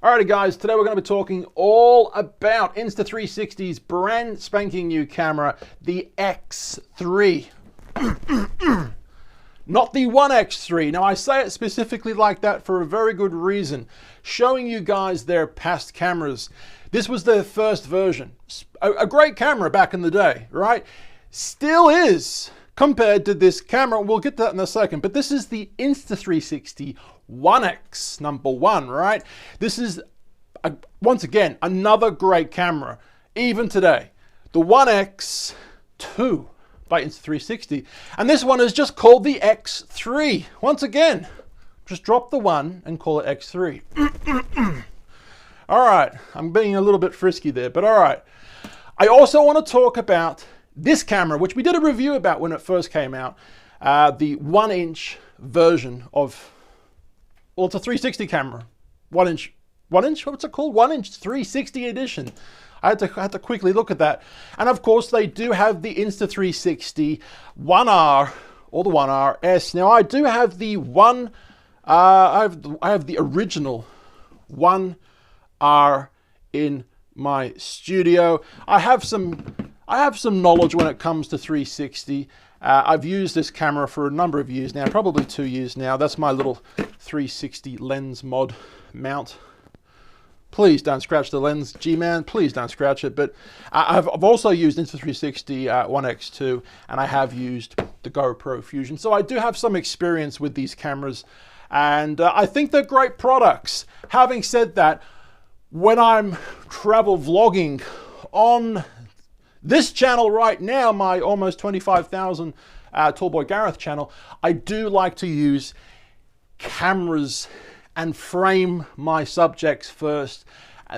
Alrighty guys, today we're going to be talking all about Insta360's brand spanking new camera, the X3. Not the 1X3. Now I say it specifically like that for a very good reason, showing you guys their past cameras. This was their first version. A great camera back in the day, right? Still is compared to this camera. We'll get to that in a second, but this is the Insta360 1X number one, right? This is, once again, another great camera, even today. The 1X2 by Insta360, and this one is just called the X3. Once again, just drop the 1 and call it X3. All right, I'm being a little bit frisky there, but all right. I also want to talk about this camera, which we did a review about when it first came out, the 1-inch version of, well, it's a 360 camera. 1-inch, what's it called? 1-inch 360 edition. I had to quickly look at that. And of course, they do have the Insta360 1R or the 1RS. Now, I do have the I have the original 1R in my studio. I have some knowledge when it comes to 360. I've used this camera for a number of years now, probably 2 years now. That's my little 360 lens mod mount. Please don't scratch the lens, G-Man, please don't scratch it. But I've also used Insta360 1X2, and I have used the GoPro Fusion. So I do have some experience with these cameras, and I think they're great products. Having said that, when I'm travel vlogging on this channel right now, my almost 25,000 Tallboy Gareth channel, I do like to use cameras and frame my subjects first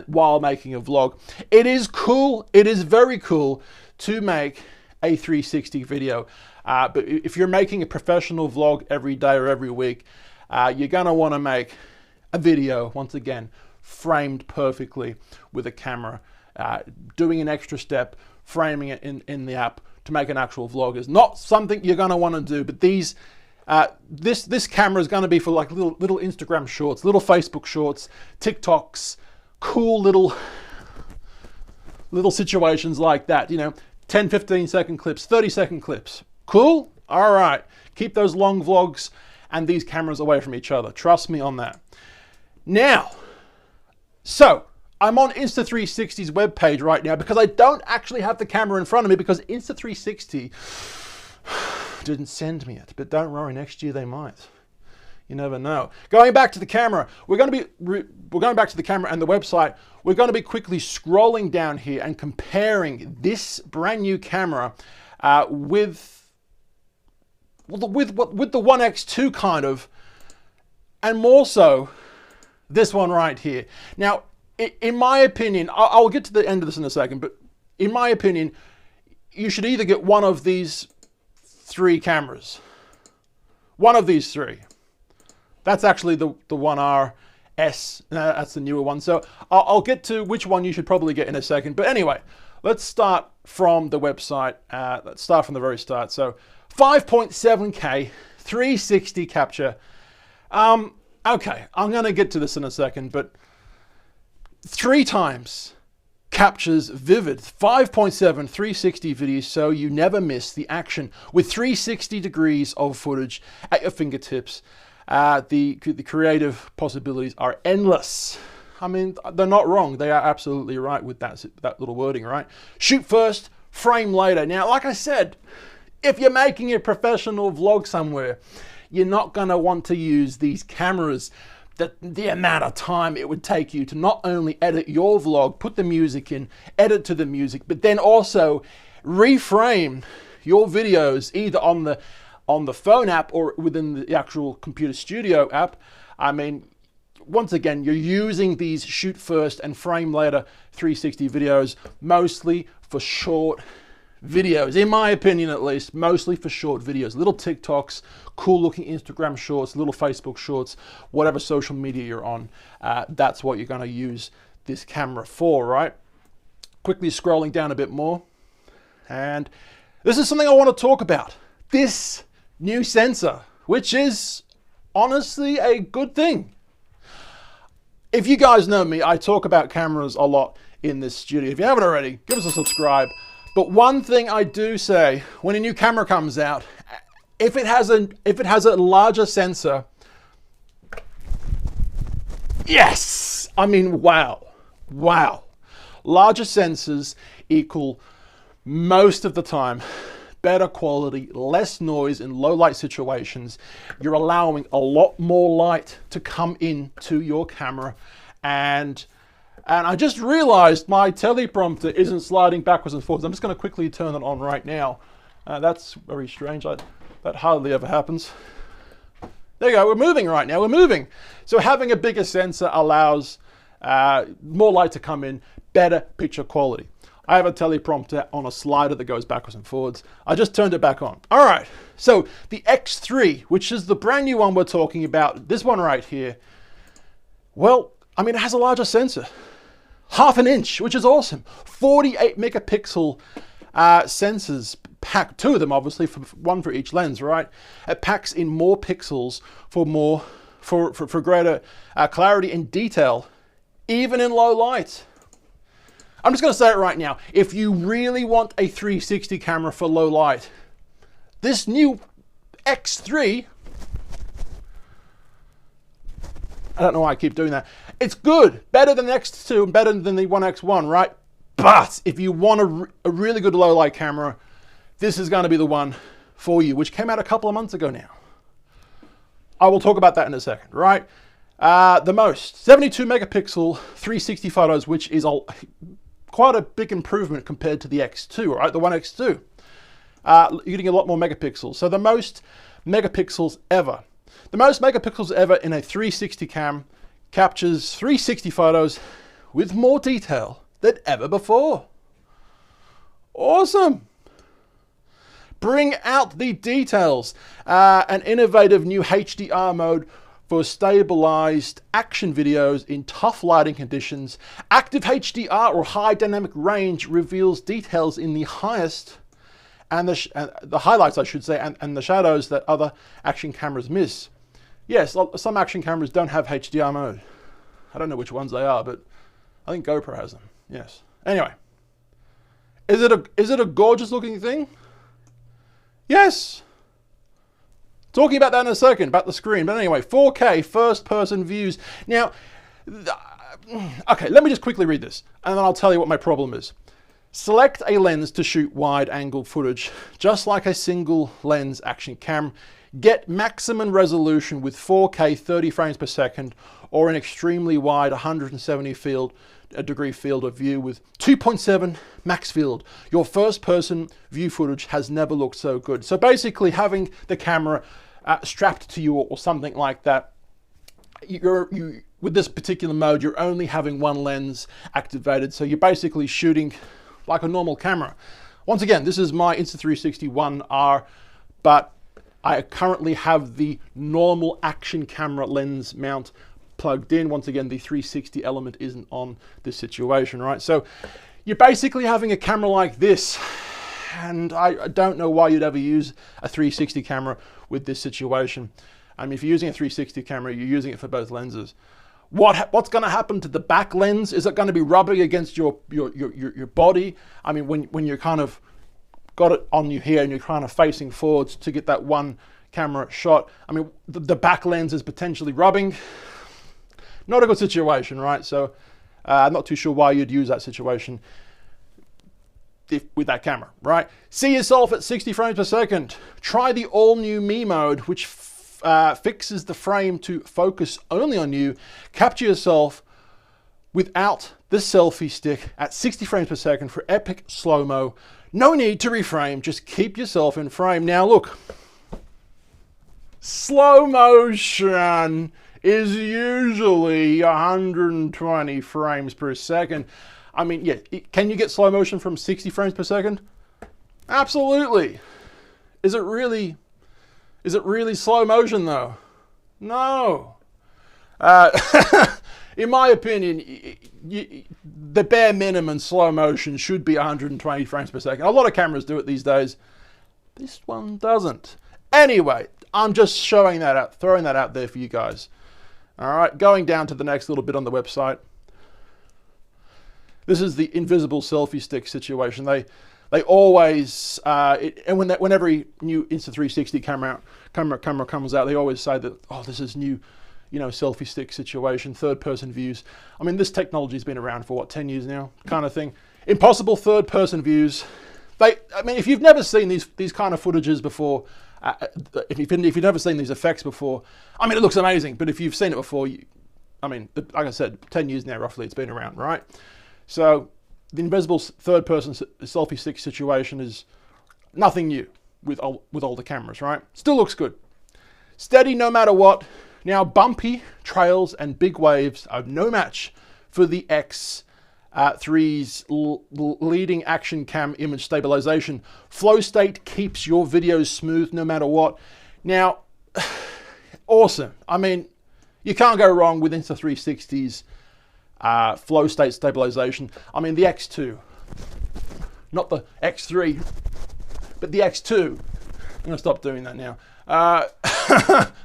while making a vlog. It is cool, it is very cool to make a 360 video. But if you're making a professional vlog every day or every week, you're gonna wanna make a video, once again, framed perfectly with a camera. Doing an extra step, framing it in the app to make an actual vlog is not something you're going to want to do. But these, this camera is going to be for like little Instagram shorts, little Facebook shorts, TikToks, cool little situations like that. You know, 10, 15 second clips, 30-second clips. Cool. All right. Keep those long vlogs and these cameras away from each other. Trust me on that. Now, so I'm on Insta360's webpage right now because I don't actually have the camera in front of me because Insta360 didn't send me it. But don't worry, next year they might. You never know. Going back to the camera, we're going back to the camera and the website. We're going to be quickly scrolling down here and comparing this brand new camera with the 1X2 kind of, and more so this one right here. Now, in my opinion, I'll get to the end of this in a second, but in my opinion, you should either get one of these three cameras. One of these three. That's actually the 1RS. That's the newer one. So I'll get to which one you should probably get in a second. But anyway, let's start from the website. Let's start from the very start. So 5.7K, 360 capture. Okay, I'm going to get to this in a second, but 3 times captures vivid 5.7 360 video, so you never miss the action with 360 degrees of footage at your fingertips. The creative possibilities are endless. I mean, they're not wrong. They are absolutely right with that little wording, right? Shoot first, frame later. Now, like I said, if you're making a professional vlog somewhere, you're not going to want to use these cameras. The amount of time it would take you to not only edit your vlog, put the music in, edit to the music, but then also reframe your videos either on the phone app or within the actual computer studio app. I mean, once again, you're using these shoot first and frame later 360 videos mostly for short videos, in my opinion at least, mostly for short videos, little TikToks, cool looking Instagram shorts, little Facebook shorts, whatever social media you're on. That's what you're going to use this camera for, right? Quickly scrolling down a bit more, and this is something I want to talk about. This new sensor, which is honestly a good thing. If you guys know me, I talk about cameras a lot in this studio. If you haven't already, give us a subscribe. But one thing I do say, when a new camera comes out, if it has a larger sensor, yes! I mean, wow. Wow. Larger sensors equal, most of the time, better quality, less noise in low light situations. You're allowing a lot more light to come into your camera. And I just realized my teleprompter isn't sliding backwards and forwards. I'm just going to quickly turn it on right now. That's very strange. That hardly ever happens. There you go. We're moving right now. We're moving. So having a bigger sensor allows more light to come in, better picture quality. I have a teleprompter on a slider that goes backwards and forwards. I just turned it back on. All right, so the X3, which is the brand new one we're talking about, this one right here, well, I mean, it has a larger sensor, 1/2 inch, which is awesome. 48 megapixel sensors, packed, 2 of them obviously, one for each lens, right? It packs in more pixels for greater clarity and detail, even in low light. I'm just going to say it right now. If you really want a 360 camera for low light, this new X3, I don't know why I keep doing that. It's good, better than the X2 and better than the One X1, right? But if you want a really good low light camera, this is going to be the one for you, which came out a couple of months ago now. I will talk about that in a second, right? The most 72 megapixel 360 photos, which is quite a big improvement compared to the X2, right? The One X2. You're getting a lot more megapixels. So the most megapixels ever. The most megapixels ever in a 360 cam captures 360 photos with more detail than ever before. Awesome. Bring out the details. An innovative new HDR mode for stabilized action videos in tough lighting conditions. Active HDR, or high dynamic range, reveals details in the highest and the highlights, I should say, and the shadows that other action cameras miss. Yes, some action cameras don't have HDR mode. I don't know which ones they are, but I think GoPro has them. Yes. Anyway, is it a gorgeous looking thing? Yes. Talking about that in a second, about the screen. But anyway, 4K first-person views. Now, okay, let me just quickly read this, and then I'll tell you what my problem is. Select a lens to shoot wide-angle footage, just like a single-lens action cam. Get maximum resolution with 4K 30 frames per second, or an extremely wide 170-degree field of view with 2.7 max field. Your first-person view footage has never looked so good. So basically, having the camera strapped to you or something like that, with this particular mode, you're only having one lens activated, so you're basically shooting like a normal camera. Once again, this is my Insta360 1R, but I currently have the normal action camera lens mount plugged in. Once again, the 360 element isn't on this situation, right? So you're basically having a camera like this, and I don't know why you'd ever use a 360 camera with this situation. I mean, if you're using a 360 camera, you're using it for both lenses. What's going to happen to the back lens? Is it going to be rubbing against your body? I mean, when you're kind of got it on you here and you're kind of facing forwards to get that one camera shot, I mean, the back lens is potentially rubbing. Not a good situation, right? So I'm not too sure why you'd use that situation with that camera, right? See yourself at 60 frames per second. Try the all-new Me mode, which fixes the frame to focus only on you. Capture yourself without the selfie stick at 60 frames per second for epic slow-mo. No need to reframe, just keep yourself in frame. Now look, slow motion is usually 120 frames per second. I mean, yeah, can you get slow motion from 60 frames per second? Absolutely. Is it really slow motion though? No. In my opinion, the bare minimum slow motion should be 120 frames per second. A lot of cameras do it these days. This one doesn't. Anyway, I'm just showing that out, throwing that out there for you guys. All right, going down to the next little bit on the website. This is the invisible selfie stick situation. They always, and when every new Insta360 camera comes out, they always say that, oh, this is new, selfie stick situation, third-person views. I mean, this technology's been around for, 10 years now, kind of thing. Impossible third-person views. If you've never seen these kind of footages before, if you've never seen these effects before, it looks amazing. But if you've seen it before, like I said, 10 years now, roughly, it's been around, right? So the invisible third-person selfie stick situation is nothing new with older cameras, right? Still looks good. Steady no matter what. Now, bumpy trails and big waves are no match for the X3's leading action cam image stabilization. Flow state keeps your videos smooth no matter what. Now, awesome. You can't go wrong with Insta360's flow state stabilization. The X2, not the X3, but the X2. I'm gonna stop doing that now.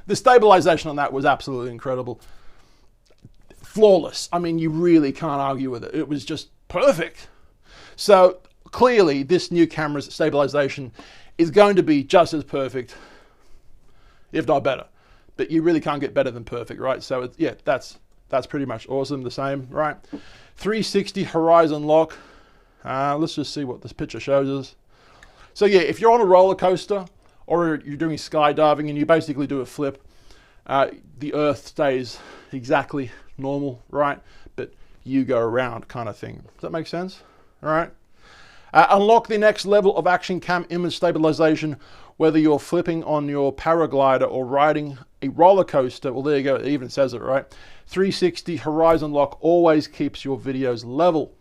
The stabilization on that was absolutely incredible. Flawless. You really can't argue with it. It was just perfect. So clearly this new camera's stabilization is going to be just as perfect, if not better. But you really can't get better than perfect, right? So yeah, that's pretty much awesome. The same, right? 360 horizon lock. Let's just see what this picture shows us. So yeah, if you're on a roller coaster or you're doing skydiving and you basically do a flip, the earth stays exactly normal, right? But you go around, kind of thing. Does that make sense? All right. Unlock the next level of action cam image stabilization, whether you're flipping on your paraglider or riding a roller coaster. Well, there you go. It even says it, right? 360 horizon lock always keeps your videos level.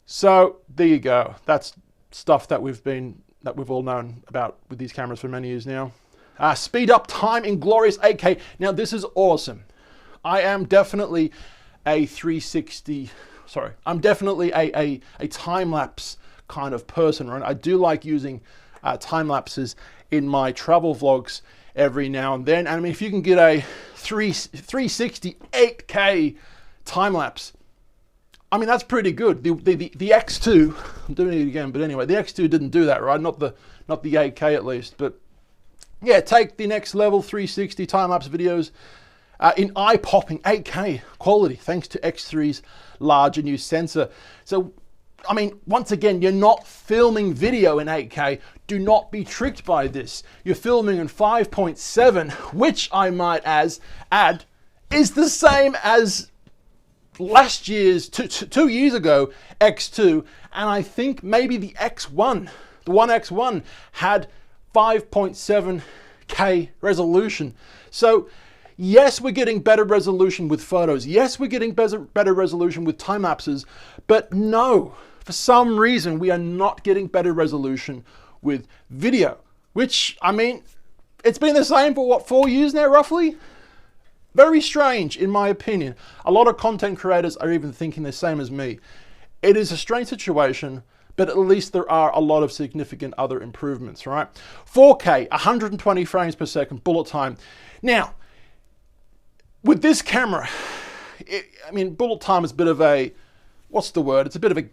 So there you go. That's stuff that we've all known about with these cameras for many years now. Speed up time in glorious 8K. Now this is awesome. I am definitely a 360. Sorry, I'm definitely a time lapse kind of person, right? I do like using time lapses in my travel vlogs every now and then. If you can get a 360 8K time lapse, that's pretty good. The X2, I'm doing it again, but anyway, the X2 didn't do that, right? Not the 8K at least, but yeah, take the next level 360 time lapse videos in eye-popping 8K quality, thanks to X3's larger new sensor. So, once again, you're not filming video in 8K. Do not be tricked by this. You're filming in 5.7, which I might add is the same as last year's, 2 years ago, X2, and I think maybe the X1, the One X1 had 5.7K resolution. So yes, we're getting better resolution with photos. Yes, we're getting better resolution with time lapses, but no, for some reason, we are not getting better resolution with video, which, it's been the same for 4 years now, roughly? Very strange, in my opinion. A lot of content creators are even thinking the same as me. It is a strange situation, but at least there are a lot of significant other improvements, right? 4K, 120 frames per second, bullet time. Now, with this camera, bullet time is a bit of a, what's the word? It's a bit of a,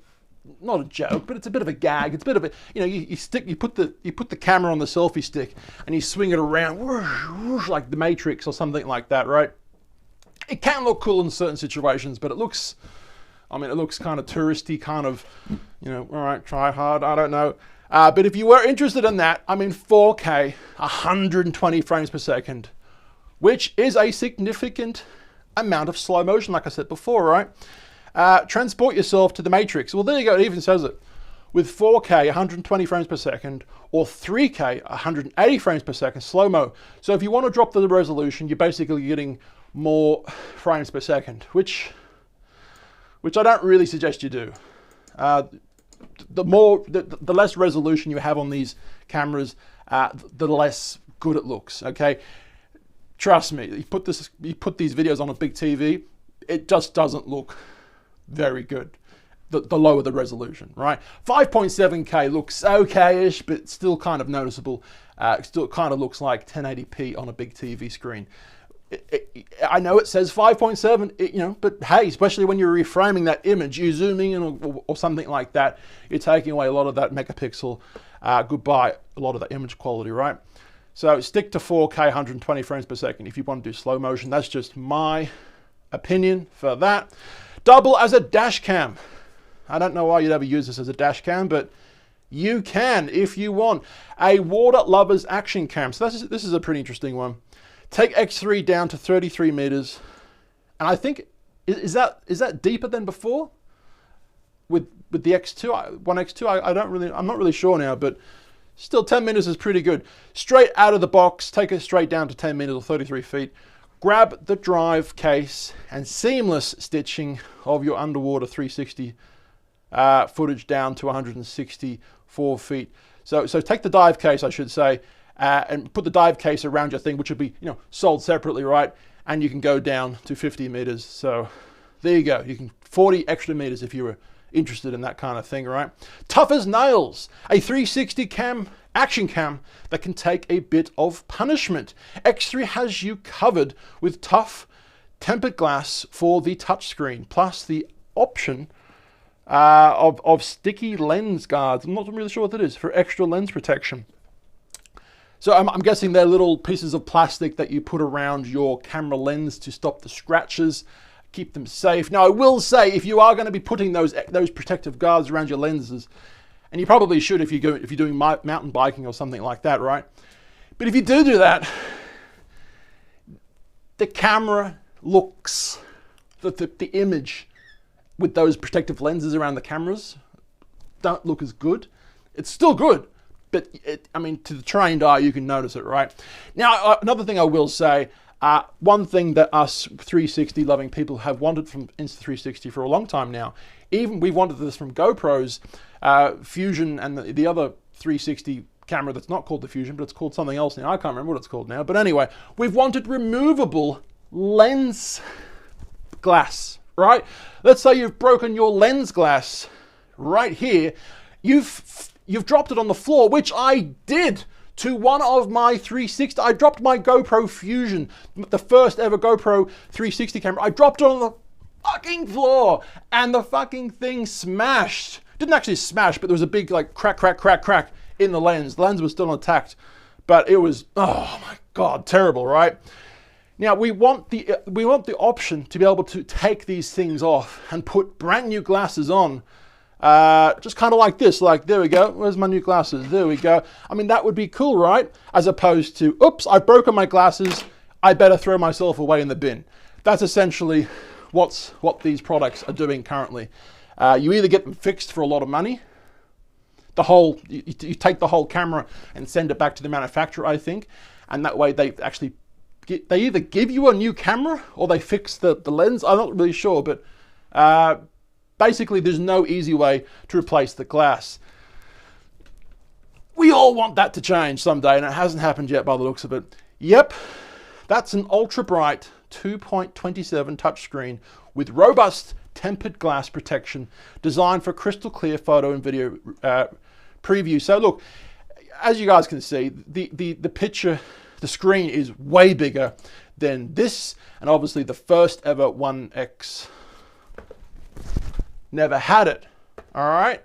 not a joke, but it's a bit of a gag. It's a bit of a, you put the camera on the selfie stick and you swing it around, whoosh, whoosh, like the Matrix or something like that, right? It can look cool in certain situations, but it looks kind of touristy, kind of, all right, try hard, I don't know. But if you were interested in that, 4K, 120 frames per second, which is a significant amount of slow motion, like I said before, right? Transport yourself to the Matrix. Well, there you go, it even says it. With 4K, 120 frames per second, or 3K, 180 frames per second, slow-mo. So if you want to drop the resolution, you're basically getting more frames per second, which I don't really suggest you do. The less resolution you have on these cameras, the less good it looks, okay? Trust me, you put these videos on a big TV, it just doesn't look very good. The lower the resolution, right? 5.7K looks okay-ish, but still kind of noticeable. Still kind of looks like 1080p on a big TV screen. I know it says 5.7, you know, but hey, especially when you're reframing that image, you zooming in or something like that, you're taking away a lot of that megapixel, goodbye, a lot of that image quality, right? So stick to 4K 120 frames per second if you want to do slow motion. That's just my opinion for that. Double as a dash cam. I don't know why you'd ever use this as a dash cam, but you can if you want. A water lover's action cam. So this is a pretty interesting one. Take X3 down to 33 meters. And I think, is that deeper than before? With the X2, 1X2, I'm not really sure now, but still 10 meters is pretty good. Straight out of the box, take it straight down to 10 meters or 33 feet. Grab the drive case and seamless stitching of your underwater 360 footage down to 164 feet. So take the dive case, I should say, and put the dive case around your thing, which would be, you know, sold separately, right? And you can go down to 50 meters. So there you go. You can 40 extra meters if you were interested in that kind of thing, right? Tough as nails, a 360 cam, action cam that can take a bit of punishment. X3 has you covered with tough tempered glass for the touchscreen, plus the option of sticky lens guards. I'm not really sure what that is, for extra lens protection. So I'm guessing they're little pieces of plastic that you put around your camera lens to stop the scratches, keep them safe. Now I will say, if you are going to be putting those protective guards around your lenses, and you probably should if you're doing mountain biking or something like that, right? But if you do that, the camera looks, the image with those protective lenses around the cameras don't look as good. It's still good, but I mean, to the trained eye, you can notice it, right? Now, another thing I will say, one thing that us 360 loving people have wanted from Insta360 for a long time now, even we've wanted this from GoPro's Fusion and the other 360 camera that's not called the Fusion, but it's called something else now. I can't remember what it's called now. But anyway, we've wanted removable lens glass, right? Let's say you've broken your lens glass right here. You've dropped it on the floor, which I did to one of my 360. I dropped my GoPro Fusion, the first ever GoPro 360 camera. I dropped it on the fucking floor and the fucking thing smashed. Didn't actually smash, but there was a big like crack in the lens. The lens was still intact, but it was, oh my God, terrible, right? Now we want the option to be able to take these things off and put brand new glasses on. Just kind of like this, like, there we go, where's my new glasses? There we go. I mean, that would be cool, right? As opposed to, oops, I've broken my glasses, I better throw myself away in the bin. That's essentially what these products are doing currently. You either get them fixed for a lot of money, you take the whole camera and send it back to the manufacturer, I think, and that way they actually they either give you a new camera or they fix the lens. I'm not really sure, but basically there's no easy way to replace the glass. We all want that to change someday, and it hasn't happened yet by the looks of it. Yep, that's an ultra bright 2.27 touchscreen with robust tempered glass protection designed for crystal clear photo and video preview. So look, as you guys can see, the picture, the screen is way bigger than this, and obviously the first ever 1X never had it. All right,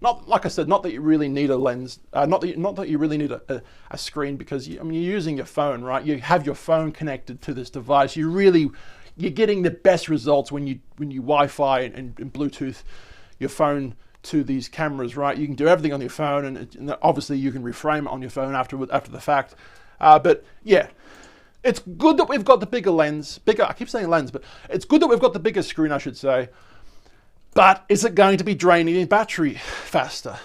not like I said, not that you really need a lens, not that you really need a screen, because I mean, you're using your phone, right? You have your phone connected to this device. You're getting the best results when you Wi-Fi and Bluetooth your phone to these cameras, right? You can do everything on your phone, and obviously you can reframe it on your phone after the fact. But yeah, it's good that we've got the bigger lens. I keep saying lens, but it's good that we've got the bigger screen, I should say. But is it going to be draining the battery faster?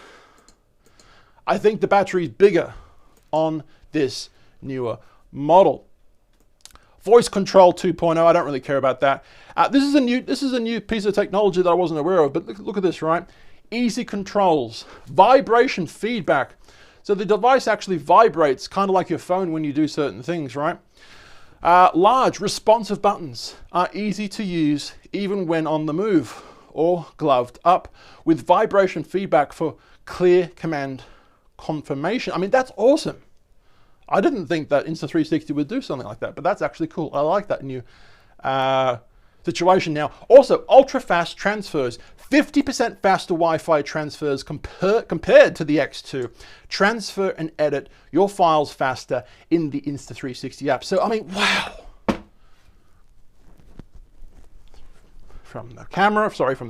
I think the battery is bigger on this newer model. Voice control 2.0, I don't really care about that. This is a new piece of technology that I wasn't aware of, but look at this, right? Easy controls, vibration feedback. So the device actually vibrates, kind of like your phone when you do certain things, right? Large responsive buttons are easy to use even when on the move or gloved up, with vibration feedback for clear command confirmation. I mean, that's awesome. I didn't think that Insta360 would do something like that, but that's actually cool. I like that new situation now. Also, ultra-fast transfers, 50% faster Wi-Fi transfers compared to the X2. Transfer and edit your files faster in the Insta360 app. So, I mean, wow. From the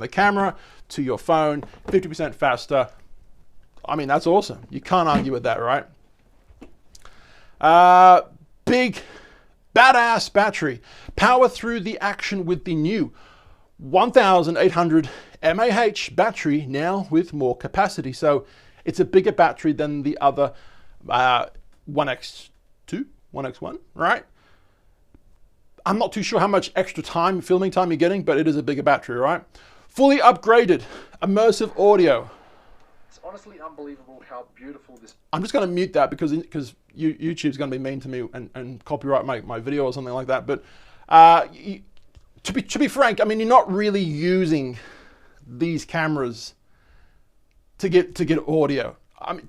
camera to your phone, 50% faster. I mean, that's awesome. You can't argue with that, right? Big, badass battery. Power through the action with the new 1800 mAh battery, now with more capacity. So it's a bigger battery than the other 1X2, 1X1, right? I'm not too sure how much extra filming time you're getting, but it is a bigger battery, right? Fully upgraded, immersive audio. It's honestly unbelievable how beautiful this... I'm just going to mute that because YouTube's going to be mean to me and copyright my video or something like that. But to be frank, I mean, you're not really using these cameras to get audio. I mean,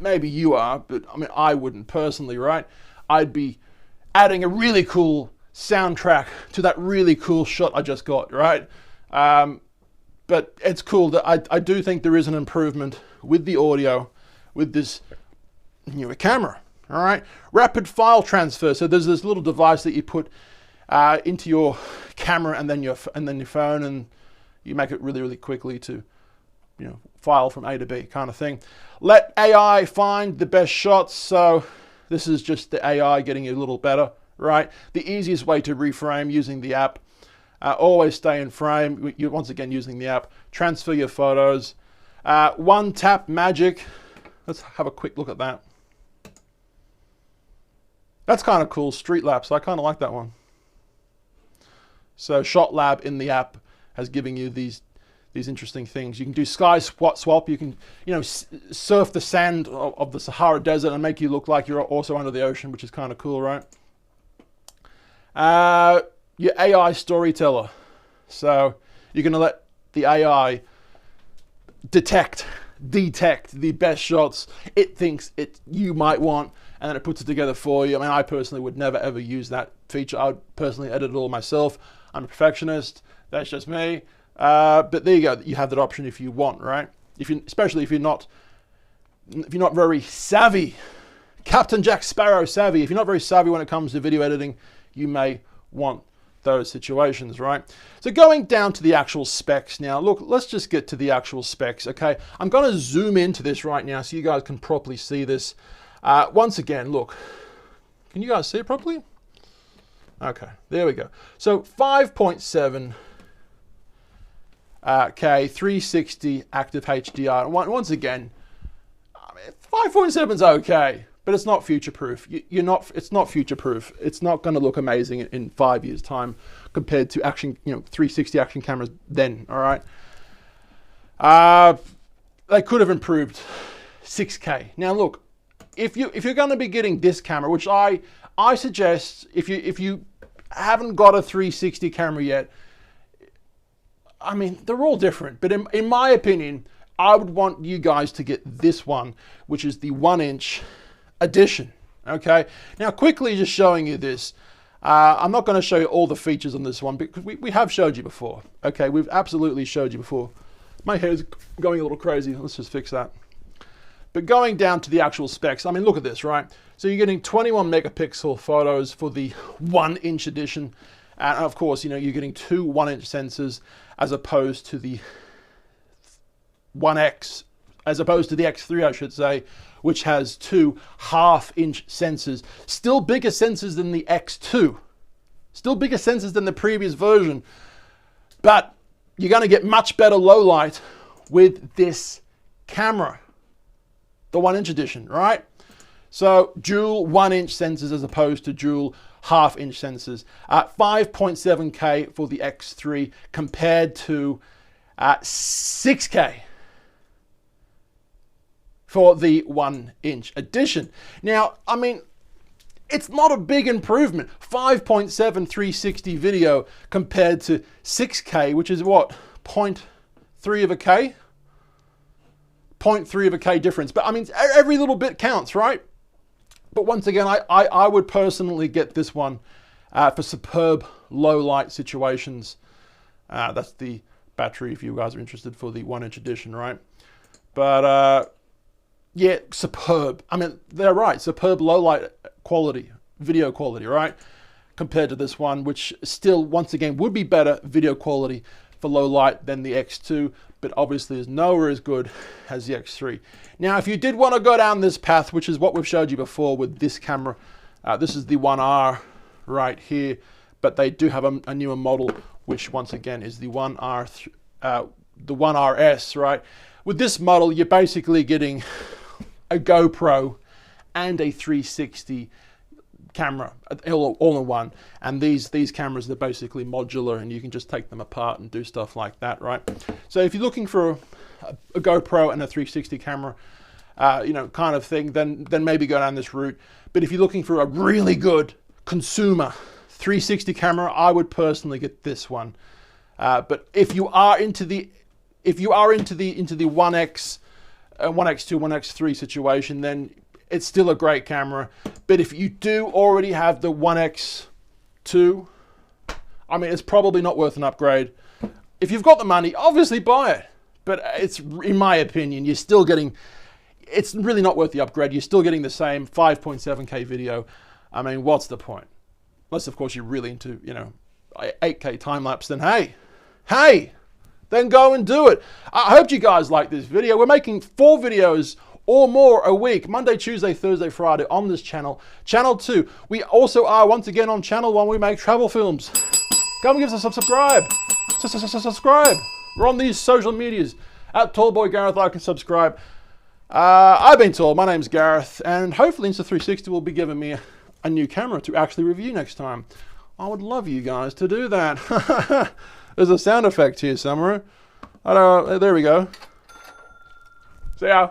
maybe you are, but I mean, I wouldn't personally, right? I'd be adding a really cool soundtrack to that really cool shot I just got, right? But it's cool that I do think there is an improvement with the audio with this newer camera, all right? Rapid file transfer. So there's this little device that you put into your camera and then your phone, and you make it really, really quickly to, you know, file from A to B kind of thing. Let AI find the best shots. So this is just the AI getting a little better, right? The easiest way to reframe using the app. Always stay in frame. You're once again using the app. Transfer your photos. One tap magic. Let's have a quick look at that. That's kind of cool. Street Lapse. I kind of like that one. So Shot Lab in the app has given you these interesting things. You can do sky swap. You can, you know, surf the sand of the Sahara Desert and make you look like you're also under the ocean, which is kind of cool, right? Your AI storyteller. So you're going to let the AI detect the best shots it thinks you might want, and then it puts it together for you. I mean, I personally would never ever use that feature. I would personally edit it all myself. I'm a perfectionist. That's just me. But there you go. You have that option if you want, right? Especially if you're not very savvy, Captain Jack Sparrow savvy. If you're not very savvy when it comes to video editing, you may want those situations, right? So going down to the actual specs now. Look, let's just get to the actual specs, okay? I'm going to zoom into this right now so you guys can properly see this. Once again, look. Can you guys see it properly? Okay, there we go. So 5.7 K, 360 active HDR. Once again, I mean, 5.7 is okay, but it's not future-proof. It's not future-proof. It's not going to look amazing in 5 years' time compared to 360 action cameras then. All right. They could have improved 6K. Now look, if you're going to be getting this camera, which I suggest, if you haven't got a 360 camera yet, I mean, they're all different, but in my opinion, I would want you guys to get this one, which is the 1-inch edition. Okay, now quickly just showing you this. I'm not going to show you all the features on this one because we have showed you before. Okay, we've absolutely showed you before. My hair is going a little crazy. Let's just fix that. But going down to the actual specs, I mean, look at this, right? So you're getting 21 megapixel photos for the 1-inch edition. And of course, you know, you're getting 2 1-inch sensors as opposed to the 1X, as opposed to the X3, I should say, which has 2 half-inch sensors. Still bigger sensors than the X2. Still bigger sensors than the previous version. But you're going to get much better low light with this camera. The 1-inch edition, right? So dual 1-inch sensors as opposed to dual half-inch sensors. 5.7K for the X3 compared to 6K for the 1-inch edition. Now, I mean, it's not a big improvement. 5.7 360 video compared to 6K, which is what? 0.3 of a K? 0.3 of a K difference. But I mean, every little bit counts, right? But once again, I would personally get this one for superb low light situations. That's the battery if you guys are interested for the 1-inch edition, right? But yeah, superb. I mean, they're right, superb low light quality, video quality, right? Compared to this one, which still, once again, would be better video quality for low light than the X2, but obviously is nowhere as good as the X3. Now, if you did want to go down this path, which is what we've showed you before with this camera, this is the 1R right here, but they do have a newer model, which once again is the 1RS, right? With this model, you're basically getting a GoPro and a 360 camera all in one, and these cameras, they're basically modular and you can just take them apart and do stuff like that, right? So if you're looking for a GoPro and a 360 camera, you know, kind of thing, then maybe go down this route. But if you're looking for a really good consumer 360 camera, I would personally get this one. But if you are into the 1X, 1X2, 1X3 situation, then it's still a great camera. But if you do already have the 1X2, I mean, it's probably not worth an upgrade. If you've got the money, obviously buy it. But it's, in my opinion, you're still getting, it's really not worth the upgrade. You're still getting the same 5.7K video. I mean, what's the point? Unless, of course, you're really into, you know, 8K time-lapse, then hey, then go and do it. I hope you guys like this video. We're making 4 videos or more a week, Monday, Tuesday, Thursday, Friday on this channel. Channel 2. We also are once again on channel 1. We make travel films. Come and give us a subscribe. Subscribe. We're on these social medias. At Tallboy Gareth, like and subscribe. I've been told. My name's Gareth, and hopefully Insta360 will be giving me a new camera to actually review next time. I would love you guys to do that. There's a sound effect here somewhere. I don't know. There we go. See ya.